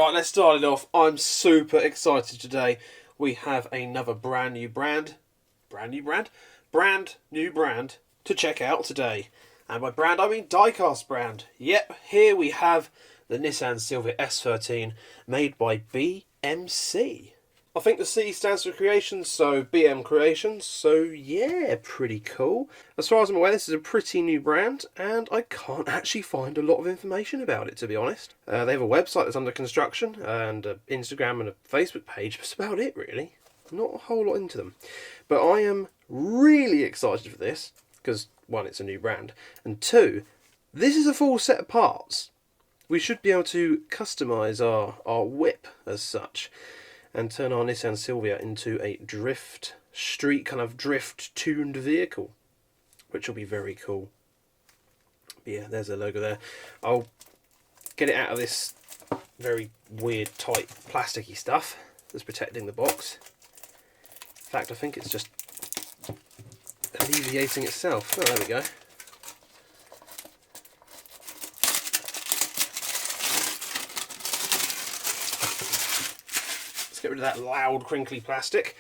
Right, let's start it off. I'm super excited today. We have another brand new brand to check out today. And by brand, I mean diecast brand. Yep, here we have the Nissan Silvia S13 made by BMC. I think the C stands for Creations, so BM Creations, so yeah, pretty cool. As far as I'm aware, this is a pretty new brand, and I can't actually find a lot of information about it, to be honest. They have a website that's under construction, and an Instagram and a Facebook page, that's about it, really. Not a whole lot into them. But I am really excited for this, because, one, it's a new brand, and two, this is a full set of parts. We should be able to customise our whip as such, and turn our Nissan Silvia into a street tuned vehicle, which will be very cool. But yeah, there's the logo there. I'll get it out of this very weird, tight, plasticky stuff that's protecting the box. In fact, I think it's just alleviating itself. Oh, there we go. Get rid of that loud crinkly plastic.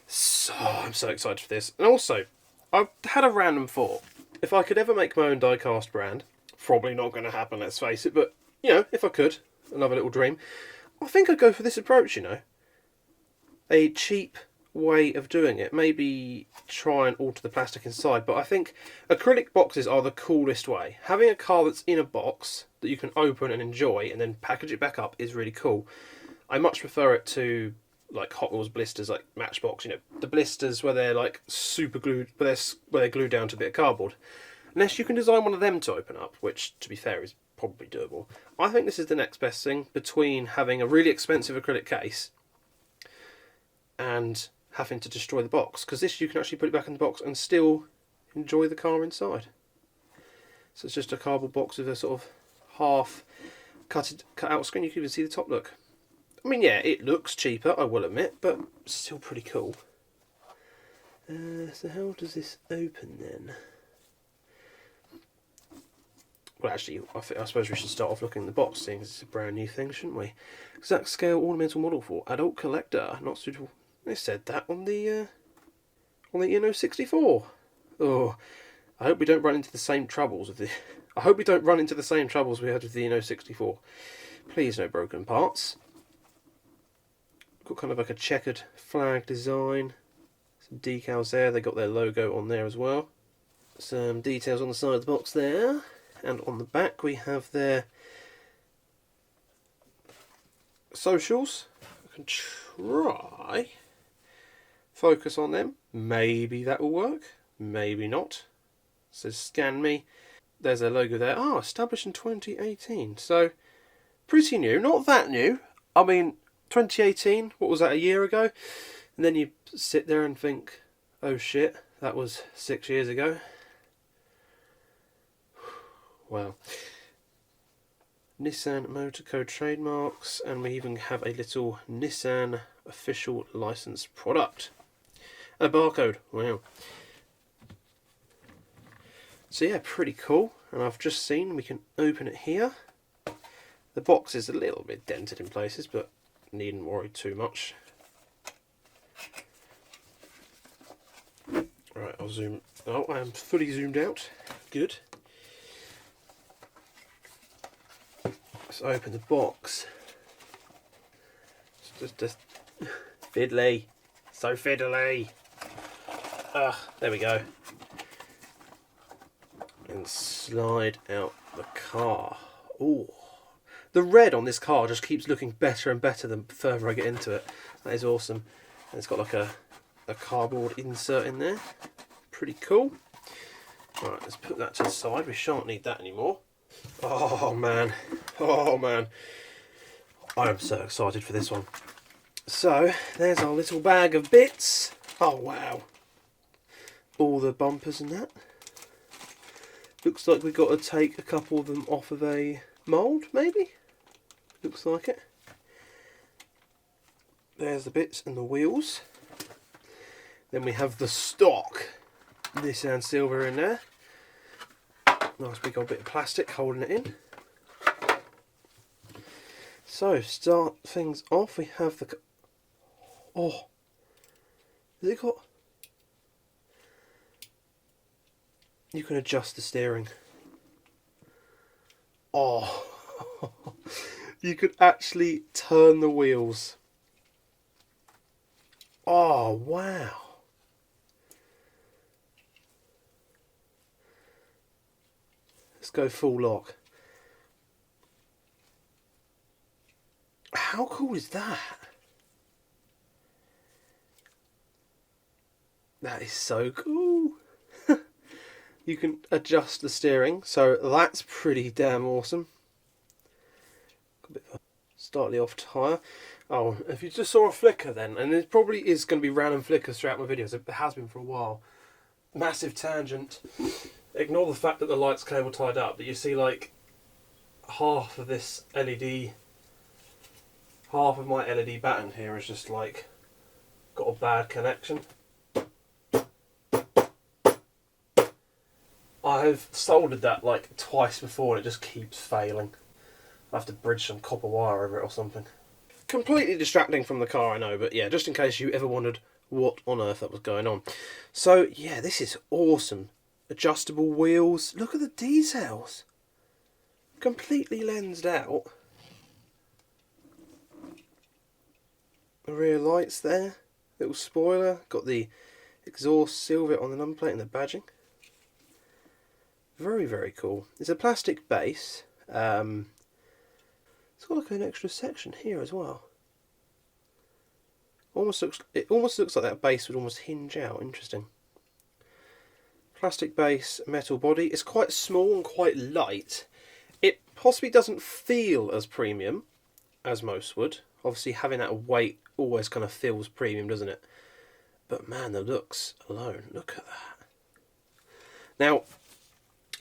So I'm so excited for this. And also, I've had a random thought. If I could ever make my own diecast brand, probably not going to happen, let's face it, but you know, if I could, another little dream, I think I'd go for this approach, you know. A cheap way of doing it. Maybe try and alter the plastic inside, but I think acrylic boxes are the coolest way. Having a car that's in a box that you can open and enjoy and then package it back up is really cool. I much prefer it to like Hot Wheels blisters, like Matchbox. You know, the blisters where they're like super glued, where they're glued down to a bit of cardboard. Unless you can design one of them to open up, which, to be fair, is probably doable. I think this is the next best thing between having a really expensive acrylic case and having to destroy the box, because this you can actually put it back in the box and still enjoy the car inside. So it's just a cardboard box with a sort of half cut out screen. You can even see the top look. I mean, yeah, it looks cheaper, I will admit, but still pretty cool. So how does this open then? Well, actually, I suppose we should start off looking at the box, seeing as it's a brand new thing, shouldn't we? Exact scale ornamental model for adult collector, not suitable. They said that on the Inno 64. Oh, I hope we don't run into the same troubles with the. I hope we don't run into the same troubles we had with the Inno 64. Please, no broken parts. Got kind of like a checkered flag design. Some decals there. They got their logo on there as well. Some details on the side of the box there. And on the back we have their socials. I can try focus on them. Maybe that will work. Maybe not. It says scan me. There's their logo there. Oh, established in 2018. So pretty new. Not that new. I mean, 2018, what was that, a year ago? And then you sit there and think, oh shit, that was 6 years ago. Wow. Nissan Motor Code trademarks, and we even have a little Nissan official licensed product. A barcode, wow. So yeah, pretty cool. And I've just seen we can open it here. The box is a little bit dented in places, but needn't worry too much. Right, I'll zoom. Oh, I am fully zoomed out. Good. Let's open the box. It's just fiddly. So fiddly. There we go. And slide out the car. Ooh. The red on this car just keeps looking better and better the further I get into it. That is awesome. And it's got like a cardboard insert in there. Pretty cool. Alright, let's put that to the side. We shan't need that anymore. Oh man. Oh man. I am so excited for this one. So, there's our little bag of bits. Oh wow. All the bumpers and that. Looks like we've got to take a couple of them off of a mould, maybe? Looks like it. There's the bits and the wheels. Then we have the stock Nissan Silvia in there. Nice big old bit of plastic holding it in. So, start things off, we have the... Oh! Has it got... You can adjust the steering. Oh! You could actually turn the wheels. Oh, wow! Let's go full lock. How cool is that? That is so cool. You can adjust the steering, so that's pretty damn awesome. A bit of a slightly off tire. Oh, if you just saw a flicker then, and it probably is going to be random flickers throughout my videos, it has been for a while. Massive tangent. Ignore the fact that the light's cable tied up, but you see like half of this LED, half of my LED batten here is just like got a bad connection. I've soldered that like twice before and it just keeps failing. I have to bridge some copper wire over it or something. Completely distracting from the car, I know, but yeah, just in case you ever wondered what on earth that was going on. So yeah, this is awesome. Adjustable wheels. Look at the details. Completely lensed out. The rear lights there. Little spoiler. Got the exhaust Silvia on the number plate and the badging. Very, very cool. It's a plastic base. It's got like an extra section here as well. It almost looks like that base would almost hinge out. Interesting. Plastic base, metal body. It's quite small and quite light. It possibly doesn't feel as premium as most would. Obviously having that weight always kind of feels premium, doesn't it? But man, the looks alone. Look at that. Now,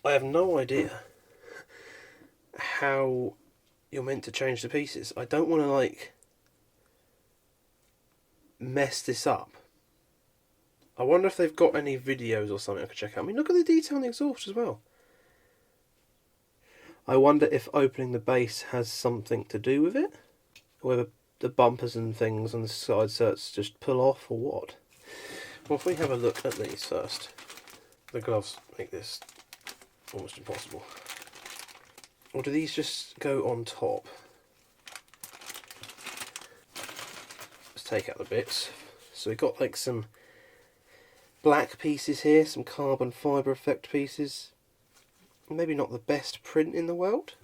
I have no idea how you're meant to change the pieces. I don't want to like mess this up. I wonder if they've got any videos or something I could check out. I mean, look at the detail on the exhaust as well. I wonder if opening the base has something to do with it, or whether the bumpers and things on the side skirts just pull off or what. Well, if we have a look at these first. The gloves make this almost impossible. Or do these just go on top? Let's take out the bits. So we've got like some black pieces here, some carbon fibre effect pieces. Maybe not the best print in the world,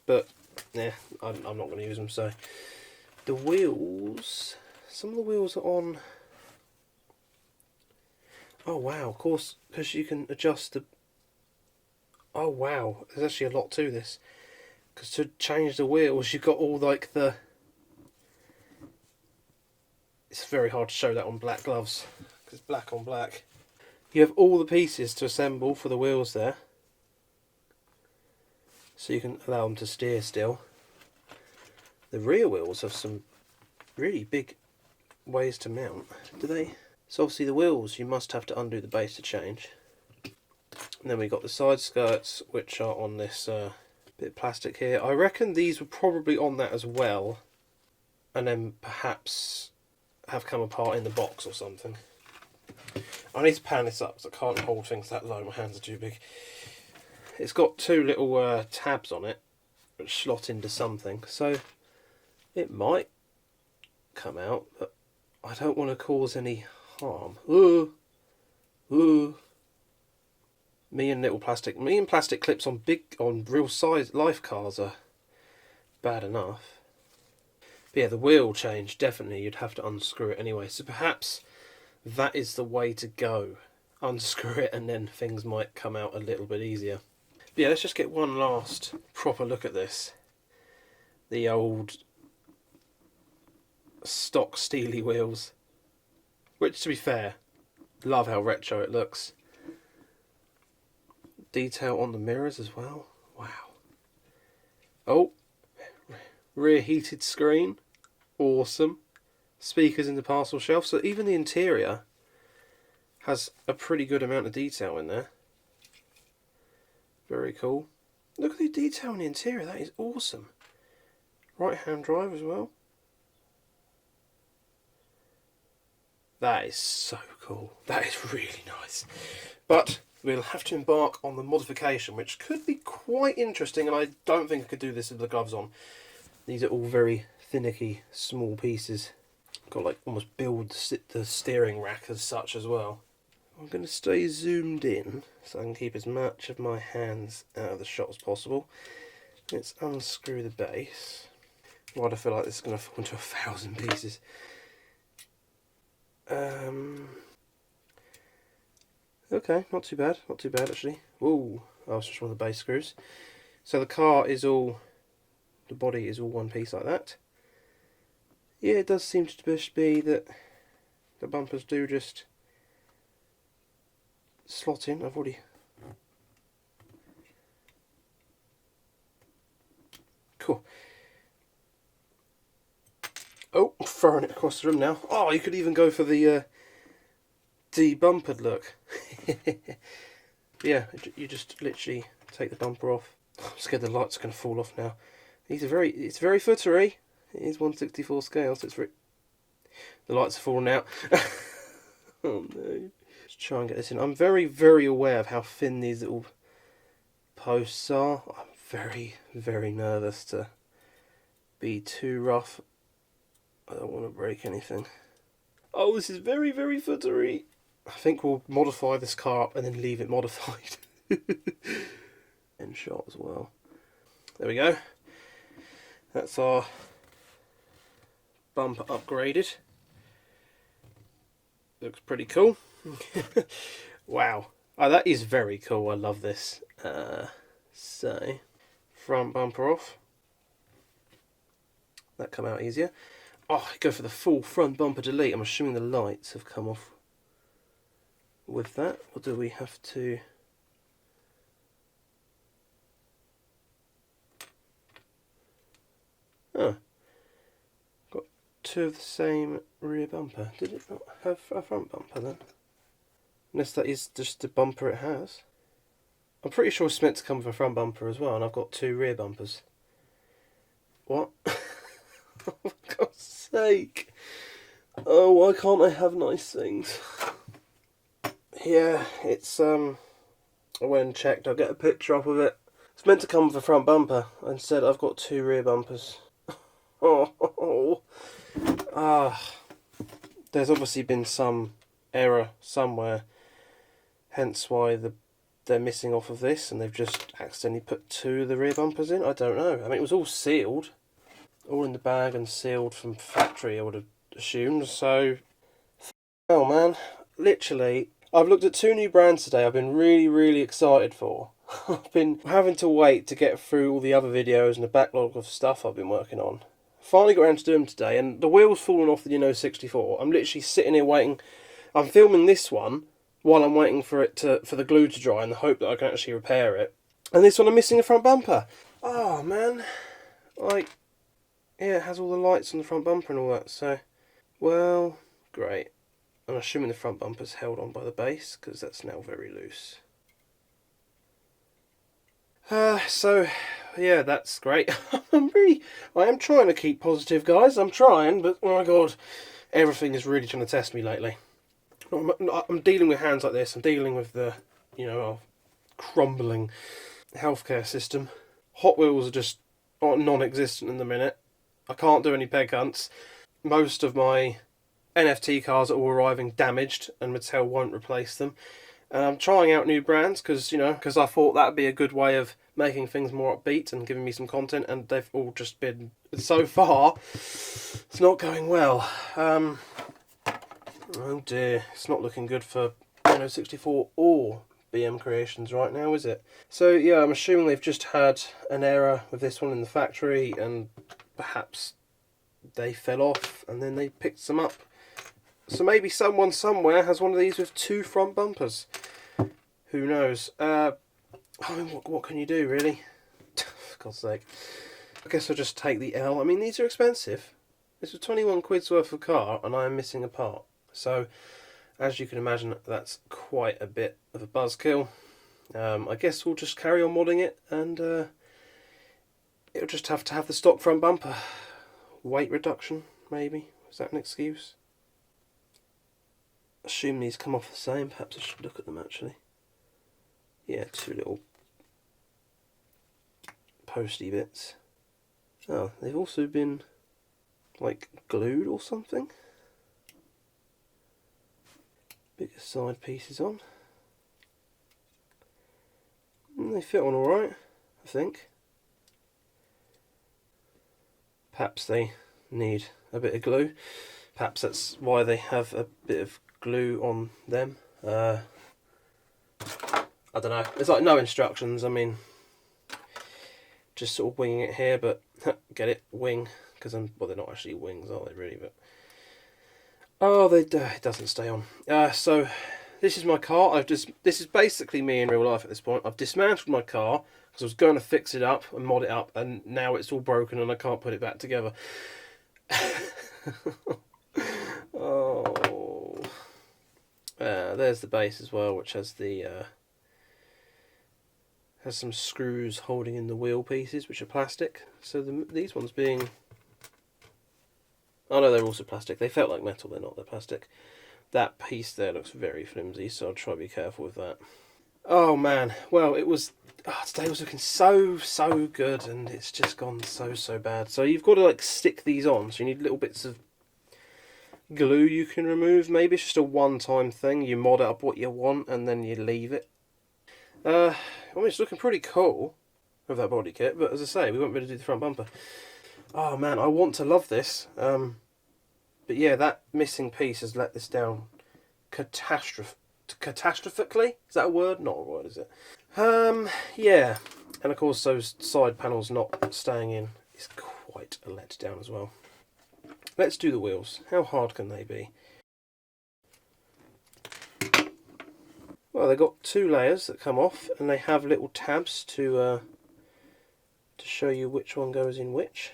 but yeah, I'm not going to use them. So the wheels, some of the wheels are on. Oh wow, of course, because you can adjust the... Oh wow, there's actually a lot to this. Because to change the wheels, you've got all like the... It's very hard to show that on black gloves, because it's black on black. You have all the pieces to assemble for the wheels there. So you can allow them to steer still. The rear wheels have some really big ways to mount. Do they? So obviously the wheels, you must have to undo the base to change. And then we got the side skirts, which are on this bit of plastic here. I reckon these were probably on that as well, and then perhaps have come apart in the box or something. I need to pan this up because I can't hold things that low, my hands are too big. It's got two little tabs on it which slot into something, so it might come out, but I don't want to cause any harm. Ooh. Me and plastic clips on real size life cars are bad enough. But yeah, the wheel change, definitely you'd have to unscrew it anyway, so perhaps that is the way to go. Unscrew it and then things might come out a little bit easier. But yeah, let's just get one last proper look at this. The old stock steely wheels. Which, to be fair, love how retro it looks. Detail on the mirrors as well. Wow. Oh, rear heated screen. Awesome. Speakers in the parcel shelf. So even the interior has a pretty good amount of detail in there. Very cool. Look at the detail in the interior. That is awesome. Right hand drive as well. That is so cool. That is really nice. But we'll have to embark on the modification, which could be quite interesting, and I don't think I could do this with the gloves on. These are all very finicky, small pieces. Got like almost build the steering rack as such as well. I'm going to stay zoomed in so I can keep as much of my hands out of the shot as possible. Let's unscrew the base. Why do I feel like this is going to fall into 1,000 pieces? Okay, not too bad actually. Ooh, oh, it's just one of the base screws. So the car is all, the body is all one piece like that. Yeah, it does seem to be that the bumpers do just slot in. I've already... Cool. Oh, I'm throwing it across the room now. Oh, you could even go for the de-bumpered look. Yeah, you just literally take the bumper off. I'm scared the light's going to fall off now. It's very footery. It is 1/64 scale, so it's very... The lights are falling out. Oh no. Let's try and get this in. I'm very, very aware of how thin these little posts are. I'm very, very nervous to be too rough. I don't want to break anything. Oh, this is very, very footery. I think we'll modify this car up and then leave it modified. In shot as well. There we go. That's our bumper upgraded. Looks pretty cool. Wow. Oh, that is very cool. I love this. So, front bumper off. That come out easier. Oh, go for the full front bumper delete. I'm assuming the lights have come off with that. Or do we have to... Oh. Got two of the same rear bumper. Did it not have a front bumper then? Unless that is just the bumper it has. I'm pretty sure it's meant to come with a front bumper as well, and I've got two rear bumpers. What? Oh, for God's sake. Oh, why can't I have nice things? Yeah, it's, I went and checked. I'll get a picture up of it. It's meant to come with a front bumper. Instead, I've got two rear bumpers. Oh. Ah. There's obviously been some error somewhere. Hence why they're missing off of this, and they've just accidentally put two of the rear bumpers in. I don't know. I mean, it was all sealed. All in the bag and sealed from factory, I would have assumed. So, oh man. Literally, I've looked at two new brands today I've been really, really excited for. I've been having to wait to get through all the other videos and the backlog of stuff I've been working on. Finally got around to doing them today, and the wheel's fallen off the Uno 64. I'm literally sitting here waiting. I'm filming this one while I'm waiting for it for the glue to dry in the hope that I can actually repair it. And this one I'm missing a front bumper. Oh man. Like, yeah, it has all the lights on the front bumper and all that, so... Well, great. I'm assuming the front bumper's held on by the base, because that's now very loose. So, yeah, that's great. I am trying to keep positive, guys. I'm trying, but oh my god, everything is really trying to test me lately. I'm dealing with hands like this. I'm dealing with the, crumbling healthcare system. Hot Wheels are just non-existent in the minute. I can't do any peg hunts. Most of my NFT cars are all arriving damaged, and Mattel won't replace them. And I'm trying out new brands because I thought that'd be a good way of making things more upbeat and giving me some content, and they've all just been, so far, it's not going well. Oh dear, it's not looking good for Uno 64 or BM Creations right now, is it? So yeah, I'm assuming they've just had an error with this one in the factory, and perhaps they fell off and then they picked some up. So maybe someone somewhere has one of these with two front bumpers. Who knows? I mean, what can you do, really? For God's sake. I guess I'll just take the L. I mean, these are expensive. This was 21 quid's worth of car, and I am missing a part. So, as you can imagine, that's quite a bit of a buzzkill. I guess we'll just carry on modding it, and it'll just have to have the stock front bumper. Weight reduction, maybe? Is that an excuse? Assume these come off the same. Perhaps I should look at them actually. Yeah, two little posty bits. Oh, they've also been like glued or something. Bigger side pieces on. And they fit on alright, I think. Perhaps they need a bit of glue. Perhaps that's why they have a bit of glue on them. I don't know. There's like no instructions. I mean, just sort of winging it here, but get it, wing, because well, they're not actually wings, are they really? But oh, it doesn't stay on. So this is my car. This is basically me in real life at this point. I've dismantled my car because I was going to fix it up and mod it up, and now it's all broken and I can't put it back together. Oh, there's the base as well, which has the has some screws holding in the wheel pieces, which are plastic. So these ones being, oh no, they're also plastic. They felt like metal. They're not. They're plastic. That piece there looks very flimsy, so I'll try to be careful with that. Oh man, well it was. Today was looking so good, and it's just gone so bad. So you've got to like stick these on. So you need little bits of glue you can remove. Maybe it's just a one-time thing. You mod it up what you want, and then you leave it. I mean, it's looking pretty cool with that body kit, but as I say, we won't be able to do the front bumper. Oh man, I want to love this. But yeah, that missing piece has let this down catastrophically. Is that a word? Not a word, is it? Yeah. And of course those side panels not staying in is quite a letdown as well. Let's do the wheels. How hard can they be? Well, they've got two layers that come off, and they have little tabs to show you which one goes in which.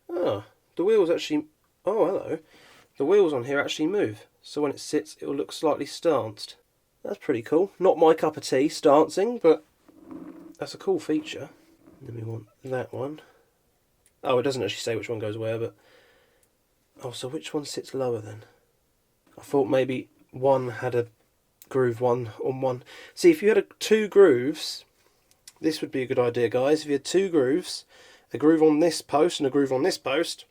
Ah, the wheels actually... Oh, hello. The wheels on here actually move, so when it sits it will look slightly stanced. That's pretty cool. Not my cup of tea, stancing, but that's a cool feature. Then we want that one. Oh, it doesn't actually say which one goes where, but... Oh, so which one sits lower then? I thought maybe one had a groove one on one. See, if you had two grooves, this would be a good idea, guys. If you had two grooves, a groove on this post and a groove on this post,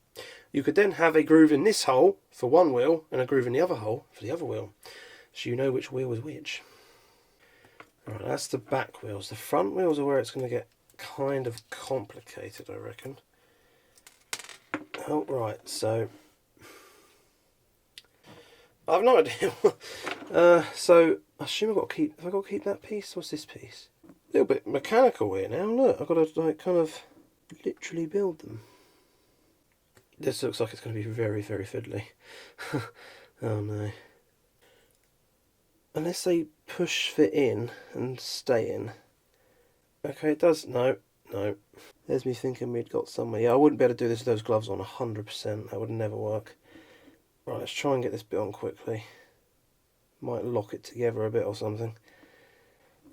you could then have a groove in this hole for one wheel and a groove in the other hole for the other wheel. So you know which wheel is which. Alright, that's the back wheels. The front wheels are where it's going to get kind of complicated, I reckon. Oh, right, so... I have no idea. So, I assume I've got to keep... Have I got to keep that piece? What's this piece? A little bit mechanical here now. Look, I've got to, like, kind of literally build them. This looks like it's going to be very fiddly. Oh, no. Unless they push fit in and stay in. Okay, it does. No. There's me thinking we'd got somewhere. Yeah, I wouldn't be able to do this with those gloves on 100%. That would never work. Right, let's try and get this bit on quickly. Might lock it together a bit or something.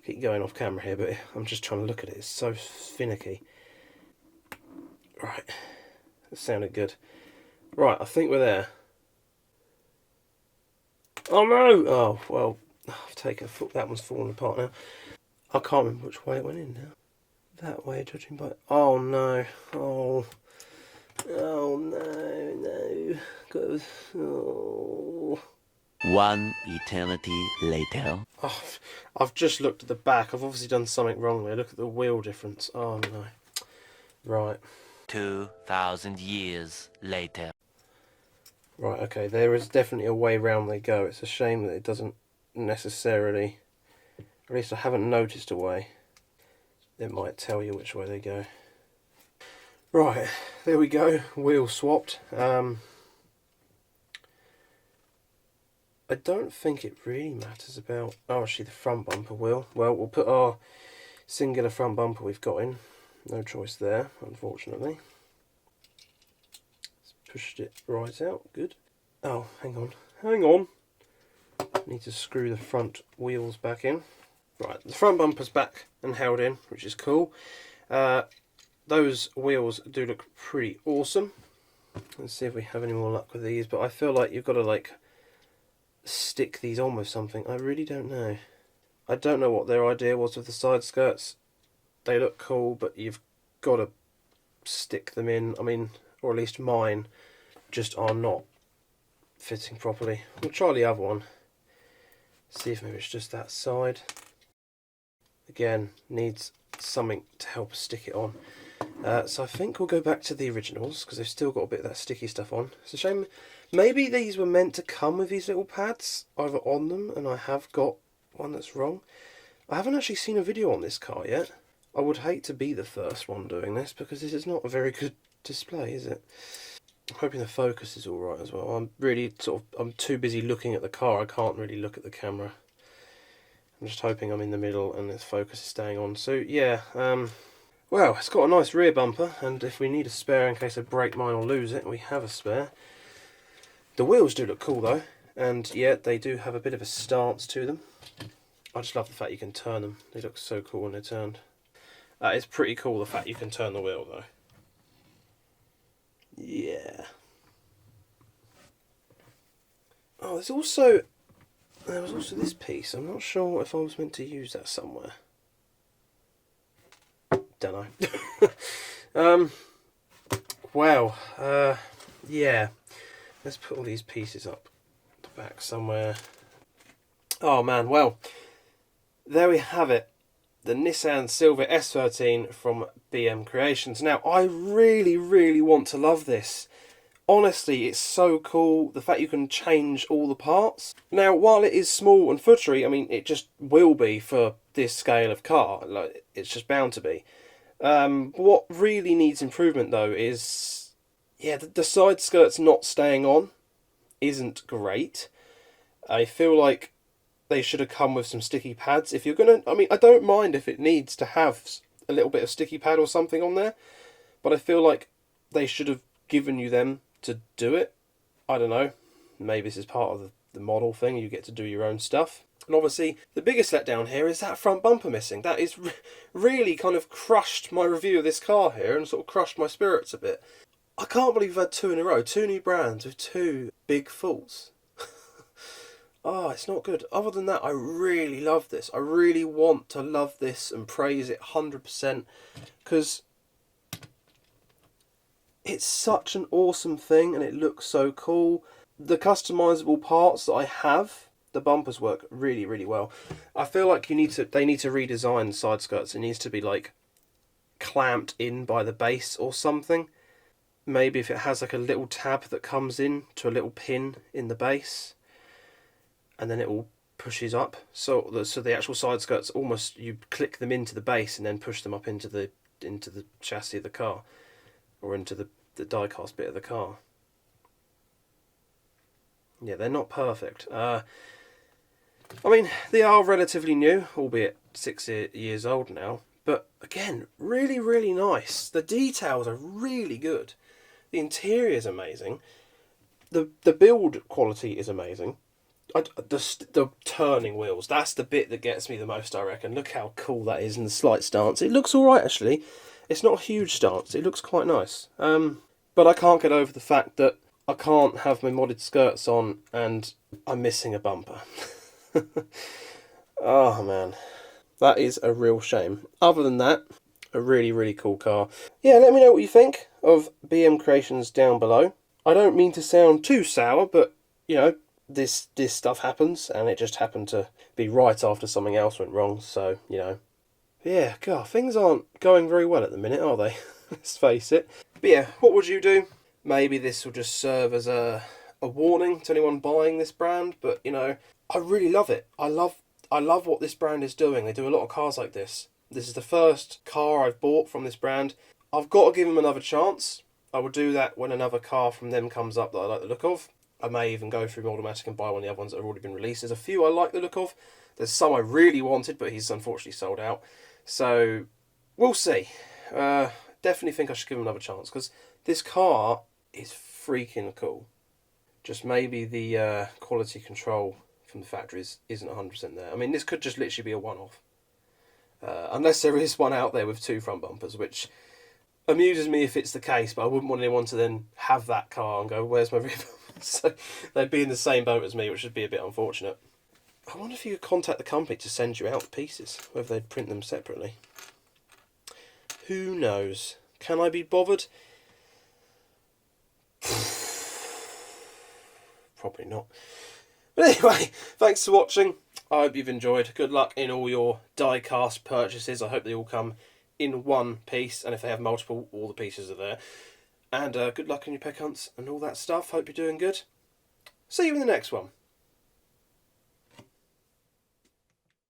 Keep going off camera here, but I'm just trying to look at it. It's so finicky. Right. That sounded good. Right, I think we're there. Oh no! Oh, well, I've taken that one's falling apart now. I can't remember which way it went in now. That way, judging by... Oh no. Oh no. Oh. One eternity later. Oh, I've just looked at the back. I've obviously done something wrong there. Look at the wheel difference. Oh no. Right. 2,000 years later. Right, okay, there is definitely a way round they go. It's a shame that it doesn't necessarily, at least I haven't noticed a way. It might tell you which way they go. Right, there we go, wheel swapped. I don't think it really matters about, oh actually the front bumper will. Well, we'll put our singular front bumper we've got in. No choice there, unfortunately. Pushed it right out, good. Oh, hang on. Need to screw the front wheels back in. Right, the front bumper's back and held in, which is cool. those wheels do look pretty awesome. Let's see if we have any more luck with these, but I feel like you've got to like stick these on with something. I really don't know. I don't know what their idea was with the side skirts. They look cool, but you've got to stick them in. I mean, or at least mine just are not fitting properly. We'll try the other one. See if maybe it's just that side. Again, needs something to help stick it on. So I think we'll go back to the originals because they've still got a bit of that sticky stuff on. It's a shame. Maybe these were meant to come with these little pads either on them, and I have got one that's wrong. I haven't actually seen a video on this car yet. I would hate to be the first one doing this because this is not a very good display, is it? I'm hoping the focus is alright as well. I'm really I'm too busy looking at the car, I can't really look at the camera. I'm just hoping I'm in the middle and the focus is staying on. So yeah, well, it's got a nice rear bumper, and if we need a spare in case I break mine or lose it, we have a spare. The wheels do look cool though, and yeah, they do have a bit of a stance to them. I just love the fact you can turn them. They look so cool when they're turned. It's pretty cool the fact you can turn the wheel though. Yeah. Oh, there was also this piece. I'm not sure if I was meant to use that somewhere. Don't know. Well, yeah. Let's put all these pieces up the back somewhere. Oh man, well, there we have it. The Nissan Silvia S13 from BM Creations. Now, I really, really want to love this. Honestly, it's so cool. The fact you can change all the parts. Now, while it is small and footery, I mean, it just will be for this scale of car. Like, it's just bound to be. What really needs improvement, though, is... yeah, the side skirts not staying on isn't great. I feel like they should have come with some sticky pads. If you're going to... I mean, I don't mind if it needs to have a little bit of sticky pad or something on there. But I feel like they should have given you them to do it. I don't know. Maybe this is part of the model thing. You get to do your own stuff. And obviously, the biggest letdown here is that front bumper missing. That is really kind of crushed my review of this car here and sort of crushed my spirits a bit. I can't believe we've had two in a row. Two new brands with two big faults. Oh, it's not good. Other than that, I really love this. I really want to love this and praise it 100% because it's such an awesome thing and it looks so cool. The customizable parts that I have, the bumpers work really, really well. I feel like they need to redesign side skirts. It needs to be like clamped in by the base or something. Maybe if it has like a little tab that comes in to a little pin in the base, and then it all pushes up. So the actual side skirts almost, you click them into the base and then push them up into the chassis of the car, or into the die-cast bit of the car. Yeah, they're not perfect. I mean, they are relatively new, albeit 6 years old now. But again, really, really nice. The details are really good. The interior is amazing. The build quality is amazing. The turning wheels, that's the bit that gets me the most, I reckon. Look how cool that is in the slight stance. It looks alright, actually. It's not a huge stance. It looks quite nice. But I can't get over the fact that I can't have my modded skirts on and I'm missing a bumper. Oh, man. That is a real shame. Other than that, a really, really cool car. Yeah, let me know what you think of BM Creations down below. I don't mean to sound too sour, but, you know, this stuff happens, and it just happened to be right after something else went wrong, so, you know. Yeah, God, things aren't going very well at the minute, are they? Let's face it. But yeah, what would you do? Maybe this will just serve as a warning to anyone buying this brand, but, you know, I really love it. I love what this brand is doing. They do a lot of cars like this. This is the first car I've bought from this brand. I've got to give them another chance. I will do that when another car from them comes up that I like the look of. I may even go through Automatic and buy one of the other ones that have already been released. There's a few I like the look of. There's some I really wanted, but he's unfortunately sold out. So, we'll see. Definitely think I should give him another chance, because this car is freaking cool. Just maybe the quality control from the factories isn't 100% there. I mean, this could just literally be a one-off. Unless there is one out there with two front bumpers, which amuses me if it's the case, but I wouldn't want anyone to then have that car and go, where's my rib? So they'd be in the same boat as me, which would be a bit unfortunate. I wonder if you could contact the company to send you out the pieces, whether they'd print them separately. Who knows? Can I be bothered? Probably not. But anyway, thanks for watching. I hope you've enjoyed. Good luck in all your die-cast purchases. I hope they all come in one piece, and if they have multiple, all the pieces are there. And good luck in your peg hunts and all that stuff. Hope you're doing good. See you in the next one.